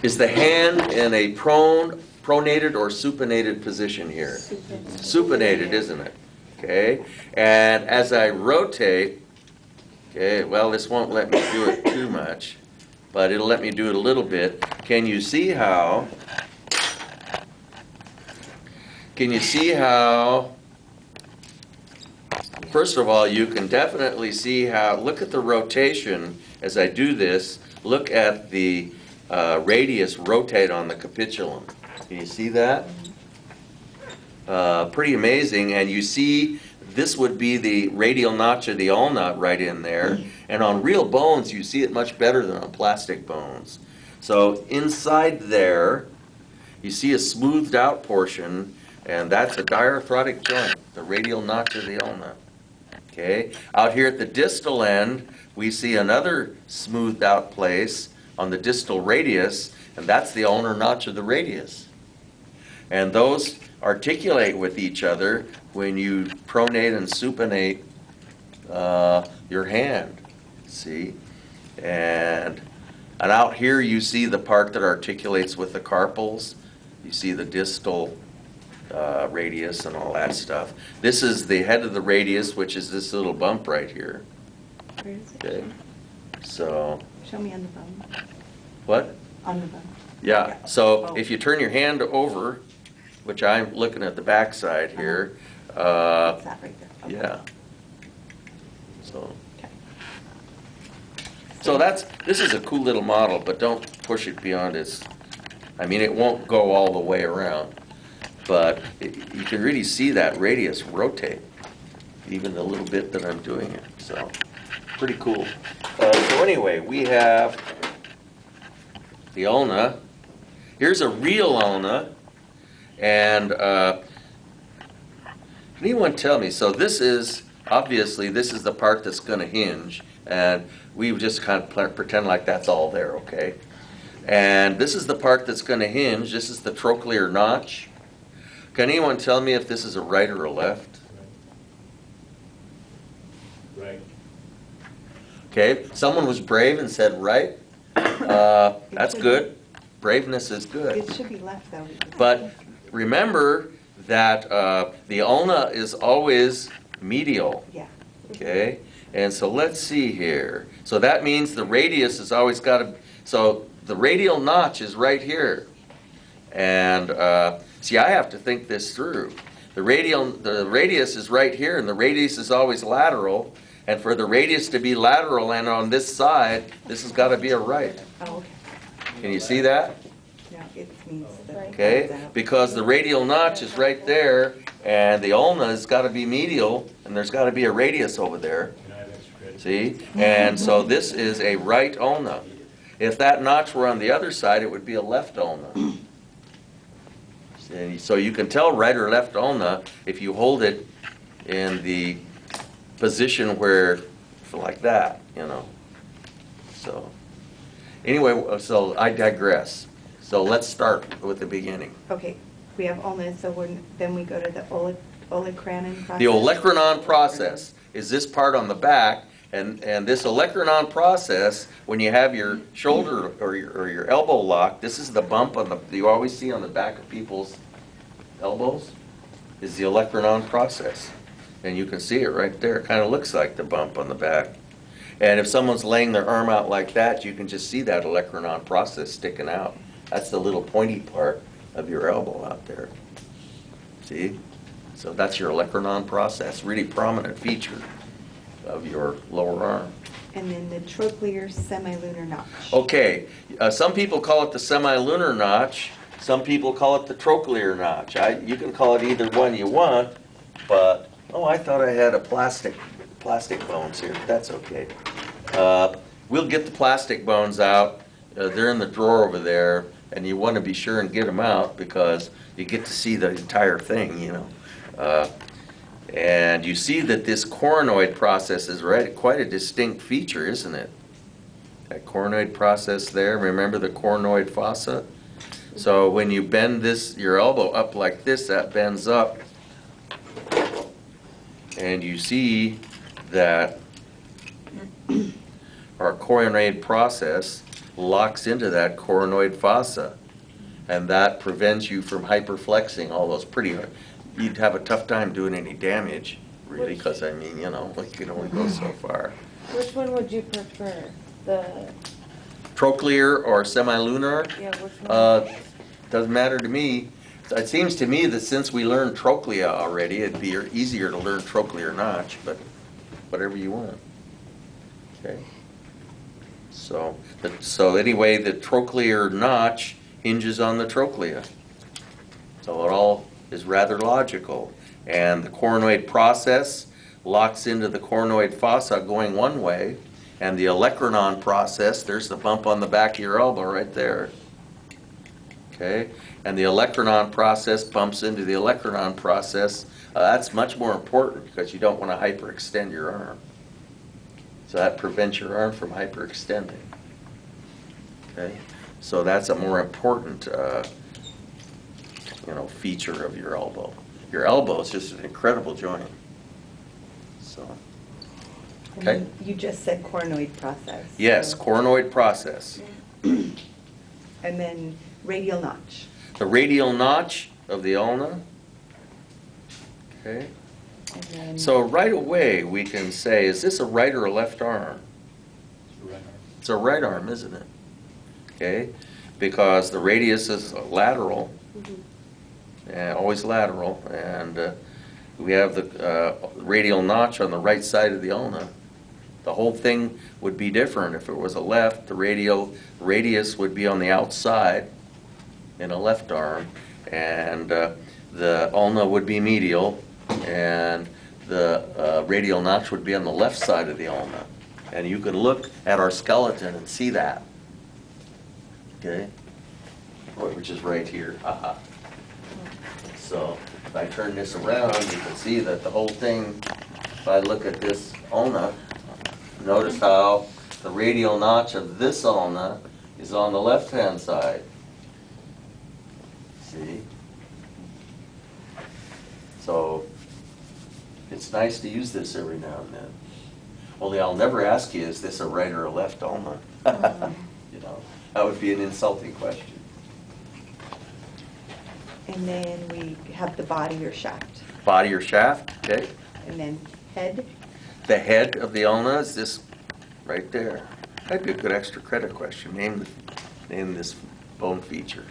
Is the hand in a pronated or supinated position here? Supinated, isn't it? Okay, and as I rotate, okay, well, this won't let me do it too much, but it'll let me do it a little bit. Can you see how, first of all, you can definitely see how, look at the rotation as I do this, look at the radius rotate on the capitulum. Can you see that? Pretty amazing, and you see this would be the radial notch of the ulna right in there, and on real bones you see it much better than on plastic bones. So inside there you see a smoothed out portion, and that's a diarthrotic joint, the radial notch of the ulna. Okay, out here at the distal end we see another smoothed out place on the distal radius, and that's the ulnar notch of the radius. And those articulate with each other when you pronate and supinate your hand. See? And out here you see the part that articulates with the carpals. You see the distal radius and all that stuff. This is the head of the radius, which is this little bump right here. Where is it? Okay. So. Show me on the bone. What? On the bone. Yeah. So Oh. if you turn your hand over, which I'm looking at the back side here, It's that right there. Okay. yeah. So. Okay. So this is a cool little model, but don't push it beyond its, I mean, it won't go all the way around, but you can really see that radius rotate, even the little bit that I'm doing it, so pretty cool. So anyway, we have the ulna. Here's a real ulna, and can anyone tell me, so this is, obviously, this is the part that's going to hinge, and we just kind of pretend like that's all there, okay? And this is the part that's going to hinge. This is the trochlear notch. Can anyone tell me if this is a right or a left? Right. Okay, someone was brave and said right. That's good. Braveness is good. It should be left though. But remember that the ulna is always medial. Yeah. Okay, and so let's see here. So that means the radius has always got to, so the radial notch is right here. And see, I have to think this through. The radius is right here, and the radius is always lateral. And for the radius to be lateral and on this side, this has got to be a right. Oh, okay. Can you see that? No, it means that. Okay, because the radial notch is right there, and the ulna has got to be medial, and there's got to be a radius over there. See? And so this is a right ulna. If that notch were on the other side, it would be a left ulna. See? So you can tell right or left ulna if you hold it in the position where, like that, you know. So, anyway, so I digress. So let's start with the beginning. Okay, we have ulna, so then we go to the olecranon process. The olecranon process is this part on the back, and this olecranon process, when you have your shoulder or your elbow locked, this is the bump on the, you always see on the back of people's elbows, is the olecranon process. And you can see it right there. It kind of looks like the bump on the back. And if someone's laying their arm out like that, you can just see that olecranon process sticking out. That's the little pointy part of your elbow out there. See? So that's your olecranon process, really prominent feature of your lower arm. And then the trochlear semilunar notch. Okay, some people call it the semilunar notch. Some people call it the trochlear notch. You can call it either one you want, but, oh, I thought I had a plastic bones here. That's okay. We'll get the plastic bones out. They're in the drawer over there, and you want to be sure and get them out because you get to see the entire thing, you know. And you see that this coronoid process is quite a distinct feature, isn't it? That coronoid process there, remember the coronoid fossa? So when you bend your elbow up like this, that bends up. And you see that our coronoid process locks into that coronoid fossa. And that prevents you from hyperflexing all those you'd have a tough time doing any damage, really, because I mean, you know, you can only go so far. Which one would you prefer? The, Trochlear or semilunar? yeah, which one? Doesn't matter to me. It seems to me that since we learned trochlea already, it'd be easier to learn trochlear notch, but whatever you want. Okay. So anyway, the trochlear notch hinges on the trochlea. So it all is rather logical. And the coronoid process locks into the coronoid fossa going one way, and the olecranon process, there's the bump on the back of your elbow right there. Okay? And the olecranon process bumps into the olecranon process. That's much more important because you don't want to hyperextend your arm. So that prevents your arm from hyperextending. Okay? So that's a more important feature of your elbow. Your elbow is just an incredible joint. So, And okay? you just said coronoid process. Yes, so- coronoid process. And then radial notch. The radial notch of the ulna. Okay? And then So right away we can say, is this a right or a left arm? It's a right arm, isn't it? Okay? Because the radius is lateral, and always lateral, and we have the radial notch on the right side of the ulna. The whole thing would be different if it was a left. The radius would be on the outside in a left arm, and the ulna would be medial, and the radial notch would be on the left side of the ulna. And you can look at our skeleton and see that. Okay? Which is right here. Haha. So if I turn this around, you can see that the whole thing, if I look at this ulna, notice how the radial notch of this ulna is on the left-hand side. See? So it's nice to use this every now and then. Only I'll never ask you, is this a right or a left ulna? You know, that would be an insulting question. And then we have the body or shaft. Body or shaft, okay? And then head. The head of the ulna is this right there. That'd be a good extra credit question. Name this bone feature.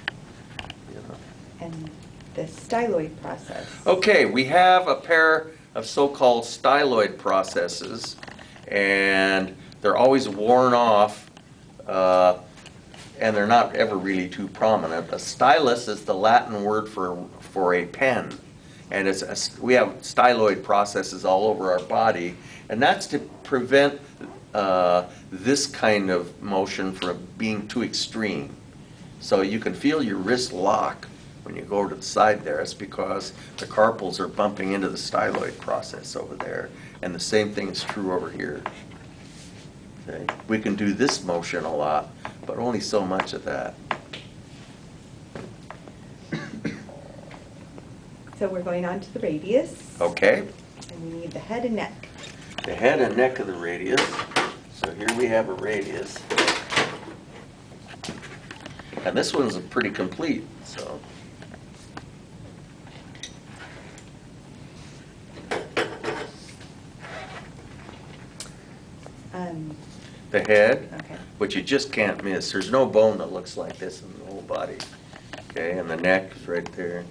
You know. And the styloid process. Okay, we have a pair of so-called styloid processes, and they're always worn off, and they're not ever really too prominent. A stylus is the Latin word for a pen, and we have styloid processes all over our body, and that's to prevent this kind of motion from being too extreme. So you can feel your wrist lock when you go to the side there. It's because the carpals are bumping into the styloid process over there, and the same thing is true over here. Okay. We can do this motion a lot, but only so much of that. So we're going on to the radius. Okay? And we need the head and neck. The head and neck of the radius. So here we have a radius. And this one's pretty complete, so. The head, Okay. which you just can't miss. There's no bone that looks like this in the whole body. Okay, and the neck is right there.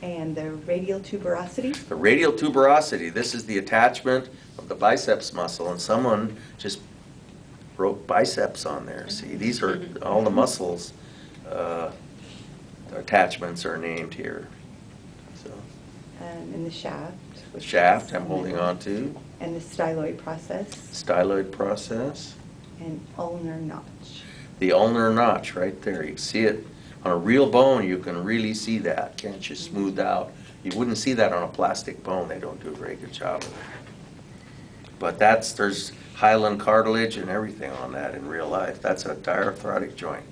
And the radial tuberosity. The radial tuberosity, this is the attachment of the biceps muscle, and someone just wrote biceps on there. See, these are all the muscles. Attachments are named here. So And the shaft. the shaft I'm holding on to, And the styloid process. styloid process, And ulnar notch. the ulnar notch right there. You can see it on a real bone. You can really see that, can't you? Smooth out. You wouldn't see that on a plastic bone. They don't do a very good job of it. But there's hyaline cartilage and everything on that in real life. That's a diarthrotic joint.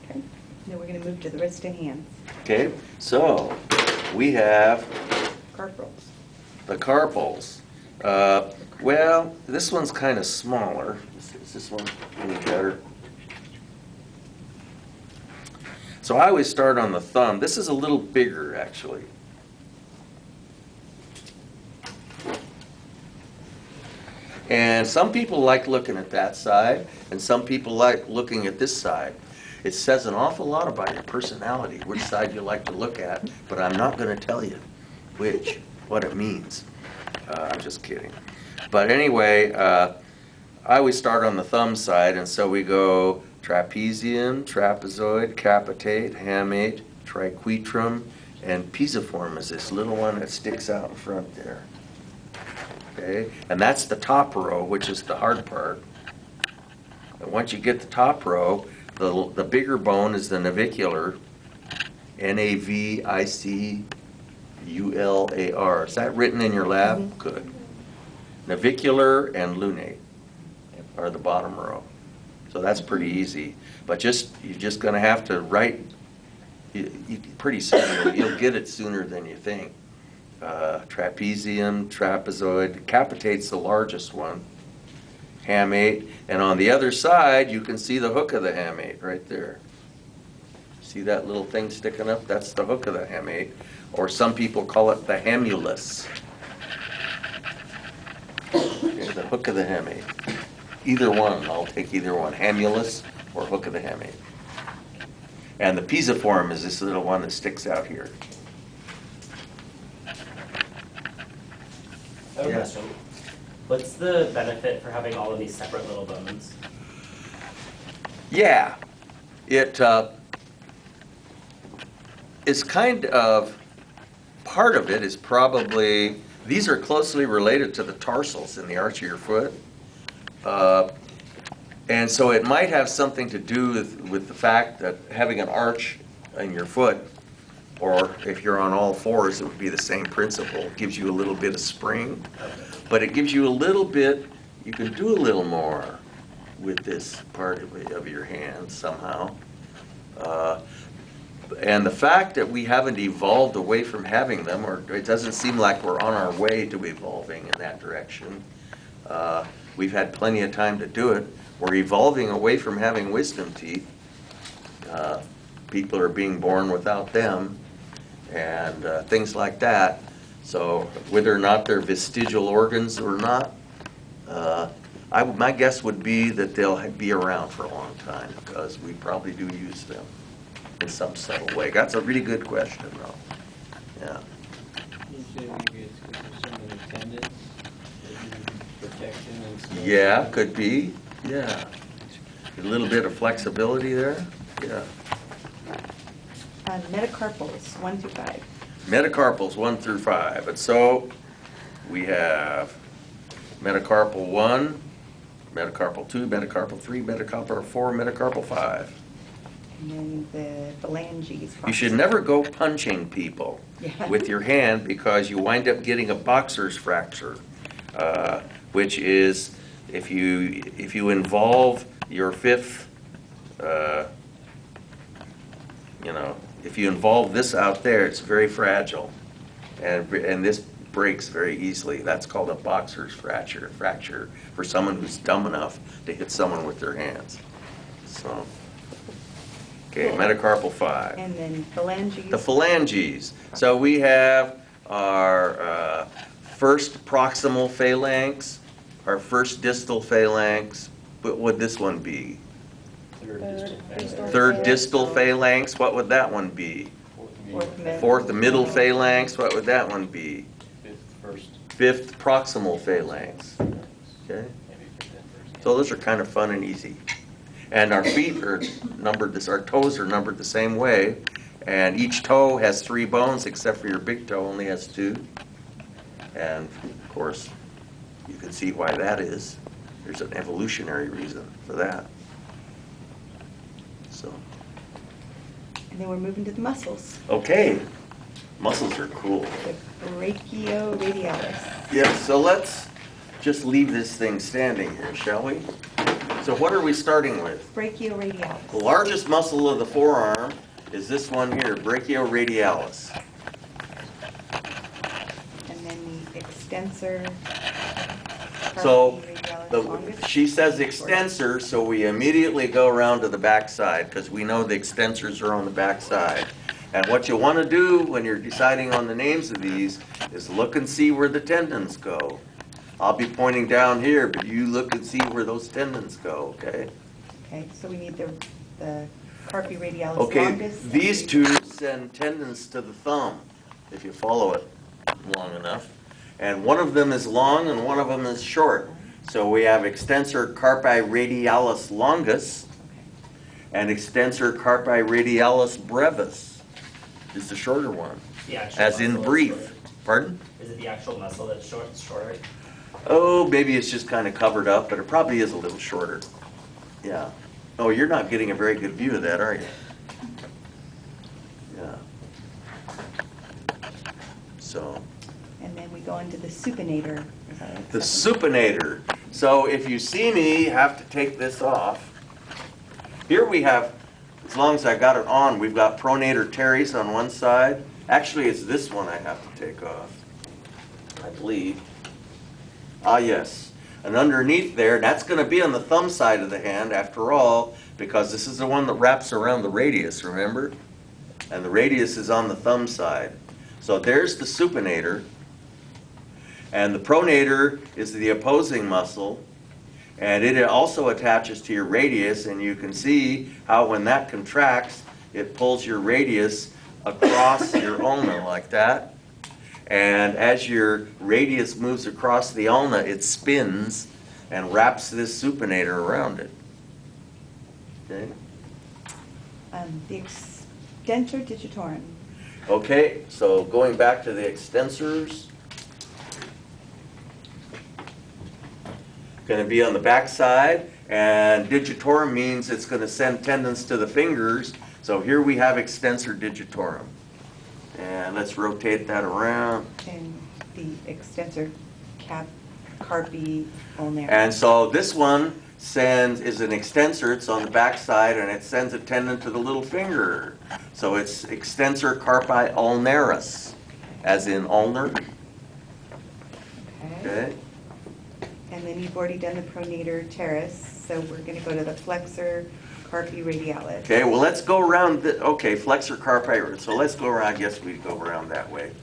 Okay. Now we're going to move to the wrist and hands. Okay, so we have Carpals. the carpals. Well, this one's kind of smaller. Is this one any better? So I always start on the thumb. This is a little bigger, actually. And some people like looking at that side, and some people like looking at this side. It says an awful lot about your personality, which side you like to look at, but I'm not going to tell you what it means. I'm just kidding. But anyway, I always start on the thumb side, and so we go trapezium, trapezoid, capitate, hamate, triquetrum, and pisiform is this little one that sticks out in front there. Okay, and that's the top row, which is the hard part. And once you get the top row, the bigger bone is the navicular, Navicular. Is that written in your lab? Mhm. Good. Navicular and lunate are the bottom row. So that's pretty easy. But you're just going to have to write, pretty soon, you'll get it sooner than you think. Trapezium, trapezoid, capitate's the largest one, hamate, and on the other side you can see the hook of the hamate right there. See that little thing sticking up? That's the hook of the hamate, or some people call it the hamulus. Okay, the hook of the hamate. Either one, I'll take either one, hamulus or hook of the hamate. And the pisiform is this little one that sticks out here. I have a Yeah. question. What's the benefit for having all of these separate little bones? Yeah, it is kind of, part of it is probably, these are closely related to the tarsals in the arch of your foot. And so it might have something to do with the fact that having an arch in your foot, or if you're on all fours, it would be the same principle. It gives you a little bit of spring, but it gives you a little bit, you can do a little more with this part of your hand somehow. And the fact that we haven't evolved away from having them, or it doesn't seem like we're on our way to evolving in that direction. We've had plenty of time to do it. We're evolving away from having wisdom teeth. People are being born without them, and things like that. So whether or not they're vestigial organs or not, my guess would be that they'll be around for a long time, because we probably do use them in some subtle way. That's a really good question, though. Yeah. You say maybe it's because of some of the tendons, protection and stuff? Yeah, could be. Yeah. A little bit of flexibility there. Yeah. Metacarpals, 1 through 5. Metacarpals 1 through 5. And so we have metacarpal 1, metacarpal 2, metacarpal 3, metacarpal 4, metacarpal 5. And then the phalanges. You should never go punching people Yeah. with your hand, because you wind up getting a boxer's fracture, which is if you involve your fifth, if you involve this out there, it's very fragile, and this breaks very easily. That's called a boxer's fracture for someone who's dumb enough to hit someone with their hands. So, okay, metacarpal 5. And then phalanges. The phalanges. So we have our first proximal phalanx, our first distal phalanx. What would this one be? Third distal phalanx, what would that one be? Fourth middle phalanx, what would that one be? Fifth proximal phalanx. Okay? So those are kind of fun and easy. And our feet are numbered, our toes are numbered the same way. And each toe has 3 bones, except for your big toe only has 2. And of course, you can see why that is. There's an evolutionary reason for that. So, And then we're moving to the muscles. okay, muscles are cool. The brachioradialis. Yeah, so let's just leave this thing standing here, shall we? So what are we starting with? Brachioradialis. The largest muscle of the forearm is this one here, brachioradialis. And then the extensor So, Carpi radialis longus. she says extensor, so we immediately go around to the back side, because we know the extensors are on the back side. And what you want to do when you're deciding on the names of these is look and see where the tendons go. I'll be pointing down here, but you look and see where those tendons go, okay? Okay, so we need the Carpi radialis Okay, longus. and these two radialis. send tendons to the thumb, if you follow it long enough. And one of them is long and one of them is short. So we have extensor carpi radialis longus and extensor carpi radialis brevis is the shorter one, The actual as in muscle is brief. shorter. Pardon? Is it the actual muscle that's shorter? Oh, maybe it's just kind of covered up, but it probably is a little shorter. Yeah. Oh, you're not getting a very good view of that, are you? Yeah. So, And then we go into the supinator. Is that right? the Second. supinator. So if you see me have to take this off, here we have, as long as I got it on, we've got pronator teres on one side. Actually, it's this one I have to take off, I believe. Ah, yes. And underneath there, that's going to be on the thumb side of the hand after all, because this is the one that wraps around the radius, remember? And the radius is on the thumb side. So there's the supinator. And the pronator is the opposing muscle. And it also attaches to your radius, and you can see how when that contracts, it pulls your radius across your ulna like that. And as your radius moves across the ulna, it spins and wraps this supinator around it. Okay? The extensor digitorum. Okay, so going back to the extensors. Going to be on the back side, and digitorum means it's going to send tendons to the fingers. So here we have extensor digitorum. And let's rotate that around. And the extensor carpi ulnar. And so this one is an extensor, it's on the back side, and it sends a tendon to the little finger. So it's extensor carpi ulnaris, as in ulnar. Okay. And then you've already done the pronator teres, so we're going to go to the flexor carpi radialis. Okay, well, let's go around, okay, flexor carpi, so let's go around, I guess we go around that way.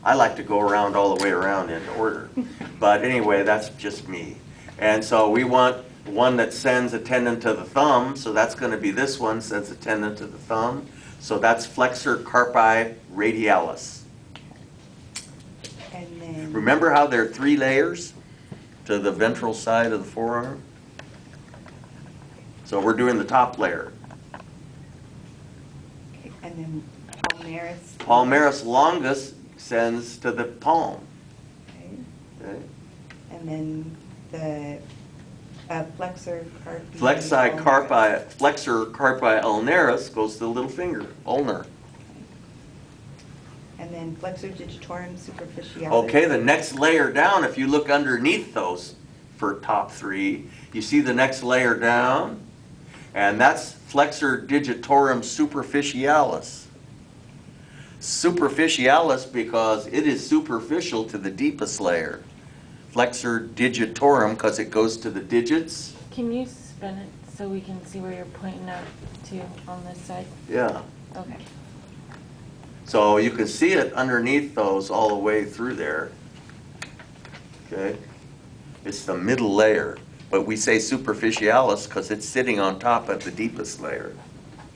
I like to go around all the way around in order. But anyway, that's just me. And so we want one that sends a tendon to the thumb, so that's going to be this one, sends a tendon to the thumb. So that's flexor carpi radialis. And then. Remember how there are 3 layers to the ventral side of the forearm? So we're doing the top layer. Okay, and then palmaris. Palmaris longus sends to the palm. Okay. Okay. And then the flexor carpi. Flexor carpi ulnaris goes to the little finger, ulnar. And then flexor digitorum superficialis. Okay, the next layer down, if you look underneath those for top 3, you see the next layer down, and that's flexor digitorum superficialis. Superficialis because it is superficial to the deepest layer. Flexor digitorum because it goes to the digits. Can you spin it so we can see where you're pointing out to on this side? Yeah. Okay. So you can see it underneath those all the way through there. Okay? It's the middle layer. But we say superficialis because it's sitting on top of the deepest layer.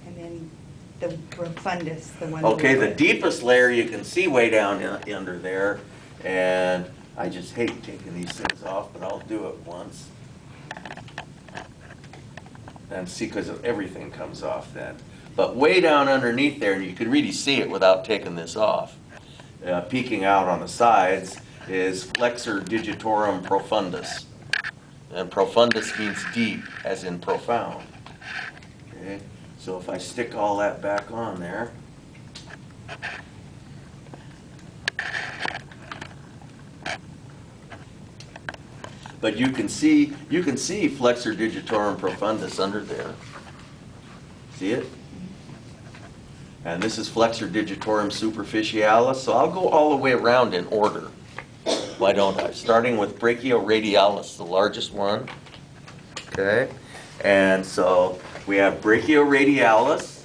And then the profundus, the one. Okay, below the it. deepest layer you can see way down under there. And I just hate taking these things off, but I'll do it once. And see, because everything comes off then. But way down underneath there, and you can really see it without taking this off, peeking out on the sides, is flexor digitorum profundus. And profundus means deep, as in profound. Okay, so if I stick all that back on there. But you can see flexor digitorum profundus under there. See it? And this is flexor digitorum superficialis. So I'll go all the way around in order. Why don't I? Starting with brachioradialis, the largest one. Okay? And so we have brachioradialis.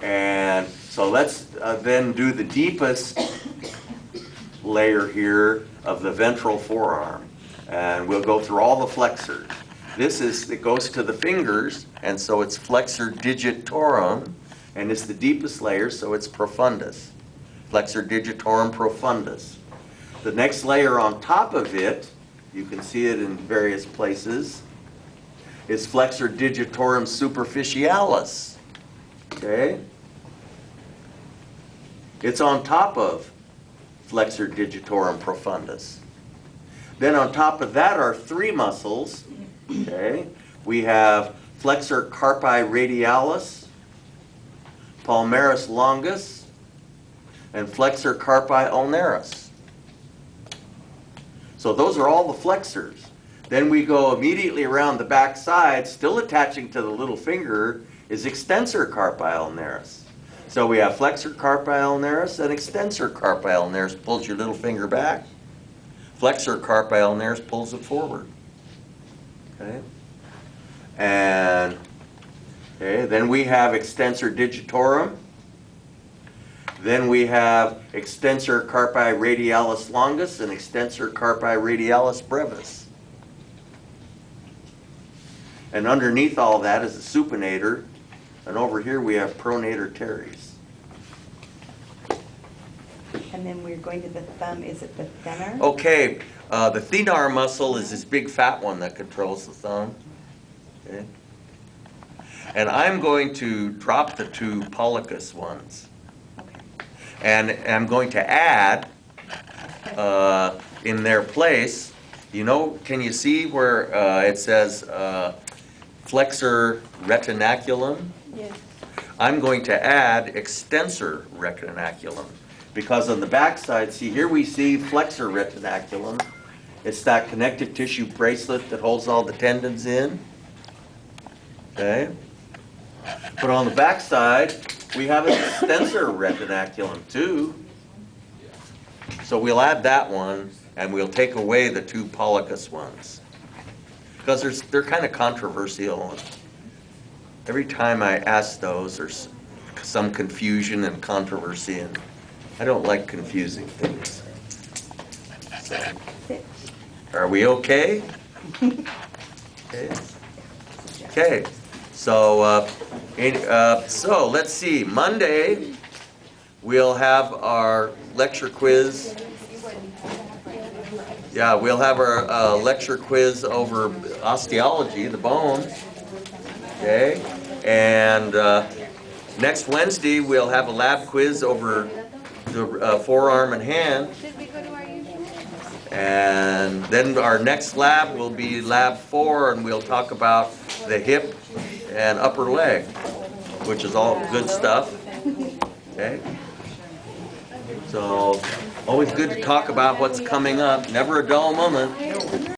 And so let's then do the deepest layer here of the ventral forearm. And we'll go through all the flexors. It goes to the fingers, and so it's flexor digitorum, and it's the deepest layer, so it's profundus. Flexor digitorum profundus. The next layer on top of it, you can see it in various places, is flexor digitorum superficialis. Okay? It's on top of flexor digitorum profundus. Then on top of that are three muscles. Okay? We have flexor carpi radialis, palmaris longus, and flexor carpi ulnaris. So those are all the flexors. Then we go immediately around the back side, still attaching to the little finger, is extensor carpi ulnaris. So we have flexor carpi ulnaris and extensor carpi ulnaris pulls your little finger back. Flexor carpi ulnaris pulls it forward. Okay? And then we have extensor digitorum. Then we have extensor carpi radialis longus and extensor carpi radialis brevis. And underneath all that is the supinator. And over here we have pronator teres. And then we're going to the thumb, is it the thenar? Okay, the thenar muscle is this big fat one that controls the thumb. Okay. And I'm going to drop the two pollicus ones. Okay. And I'm going to add in their place, can you see where it says flexor retinaculum? Yes. I'm going to add extensor retinaculum. Because on the back side, see here we see flexor retinaculum. It's that connective tissue bracelet that holds all the tendons in. Okay? But on the back side, we have an extensor retinaculum too. So we'll add that one, and we'll take away the two pollicus ones. Because they're kind of controversial. Every time I ask those, there's some confusion and controversy, and I don't like confusing things. So, are we okay? Okay. So, so let's see. Monday, we'll have our lecture quiz. Yeah, we'll have our lecture quiz over osteology, the bone. Okay. And next Wednesday, we'll have a lab quiz over the forearm and hand. And then our next lab will be lab 4, and we'll talk about the hip and upper leg, which is all good stuff. Okay? So, always good to talk about what's coming up. Never a dull moment.